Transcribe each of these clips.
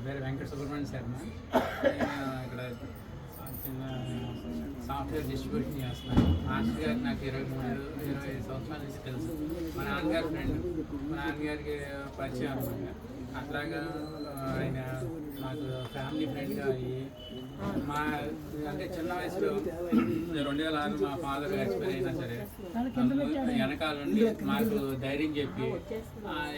పేరు వెంకట సుబ్రహ్మణ్య శర్మ. నేను ఇక్కడ చిన్న సాఫ్ట్వేర్ డిస్ట్రిబ్యూషన్ చేస్తున్నాను. మాస్టర్ గారు నాకు 25 సంవత్సరాల నుంచి తెలుసు. మా నాన్నగారి ఫ్రెండ్, మా నాన్నగారికి పరిచయం అనమాట. అట్లాగా ఆయన నాకు ఫ్యామిలీ ఫ్రెండ్గా అయ్యి మా అంటే చిన్న వయసులో 2006 మా ఫాదర్ ఎక్స్పైర్ అయినా సరే వెనకాల నుండి మాకు ధైర్యం చెప్పి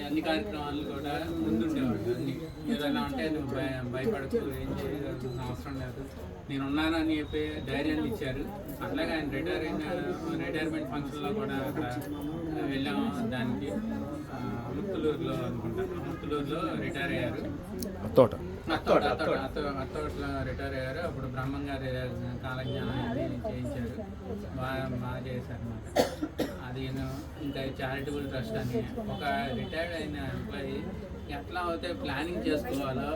అన్ని కార్యక్రమాలు కూడా ముందుండేవాడు. అన్ని ఏదైనా ఉంటే నువ్వు భయపడకు, ఏం చేయాల్సిన అవసరం లేదు, నేనున్నానని చెప్పి ధైర్యాన్ని ఇచ్చారు. అట్లాగే ఆయన రిటైర్మెంట్ ఫంక్షన్లో కూడా అక్కడ వెళ్ళాము. దానికి ముత్తులూరులో అనుకుంటాను, ముత్తులూరులో రిటైర్ అయ్యారు. అత్తోట్లో రిటైర్ అయ్యారు. అప్పుడు బ్రహ్మం గారి కాలజ్ఞానం అనేది చేయించారు, బాగా చేశారు అన్నమాట. అది ఇంకా చారిటబుల్ ట్రస్ట్ అని ఒక రిటైర్డ్ అయిన ఎంప్లాయీ ఎట్లా అయితే ప్లానింగ్ చేసుకోవాలో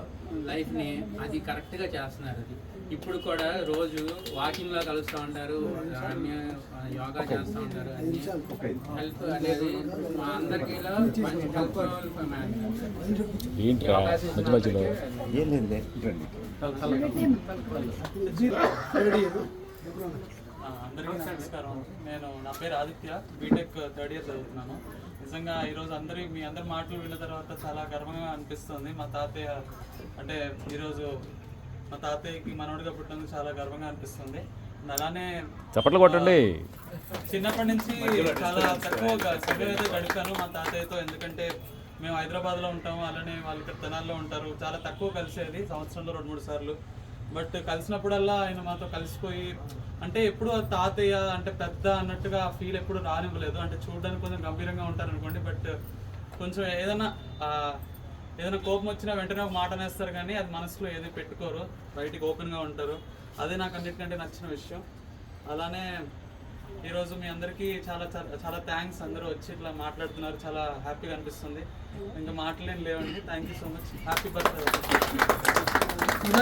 లైఫ్ని అది కరెక్ట్గా చేస్తున్నారు. అది ఇప్పుడు కూడా రోజు వాకింగ్లో కలుస్తూ ఉంటారు, అన్ని యోగా చేస్తూ ఉంటారు. అన్ని హెల్ప్ అనేది మా అందరికీ మంచి హెల్ప్. అందరికీ నమస్కారం. నా పేరు ఆదిత్య, బీటెక్ 3rd ఇయర్ చదువుతున్నాను. నిజంగా ఈరోజు మీ అందరి మాటలు విన్న తర్వాత చాలా గర్వంగా అనిపిస్తుంది. మా తాతయ్య అంటే ఈరోజు మా తాతయ్యకి మనవడిగా పుట్టినందుకు చాలా గర్వంగా అనిపిస్తుంది. అలానే చప్పట్లు కొట్టండి. చిన్నప్పటి నుంచి చాలా తక్కువ సమయం అయితే గడిపాను మా తాతయ్యతో. ఎందుకంటే మేము హైదరాబాద్లో ఉంటాము, అలానే వాళ్ళు ఇక్కడ తెనాల్లో ఉంటారు. చాలా తక్కువ కలిసేది, సంవత్సరంలో 2-3 సార్లు. బట్ కలిసినప్పుడల్లా ఆయన మాతో కలిసిపోయి అంటే ఎప్పుడు తాతయ్య అంటే పెద్ద అన్నట్టుగా ఫీల్ ఎప్పుడు రానివ్వలేదు. అంటే చూడడానికి కొంచెం గంభీరంగా ఉంటారు అనుకోండి, బట్ కొంచెం ఏదైనా కోపం వచ్చినా వెంటనే ఒక మాట అనేస్తారు, కానీ అది మనసులో ఏది పెట్టుకోరు, బయటికి ఓపెన్గా ఉంటారు. అదే నాకు అన్నిటికంటే నచ్చిన విషయం. అలానే ఈరోజు మీ అందరికీ చాలా చాలా థ్యాంక్స్. అందరూ వచ్చి ఇట్లా మాట్లాడుతున్నారు, చాలా హ్యాపీగా అనిపిస్తుంది. ఇంకా మాటలేం లేవండి. Thank you so much. Happy birthday.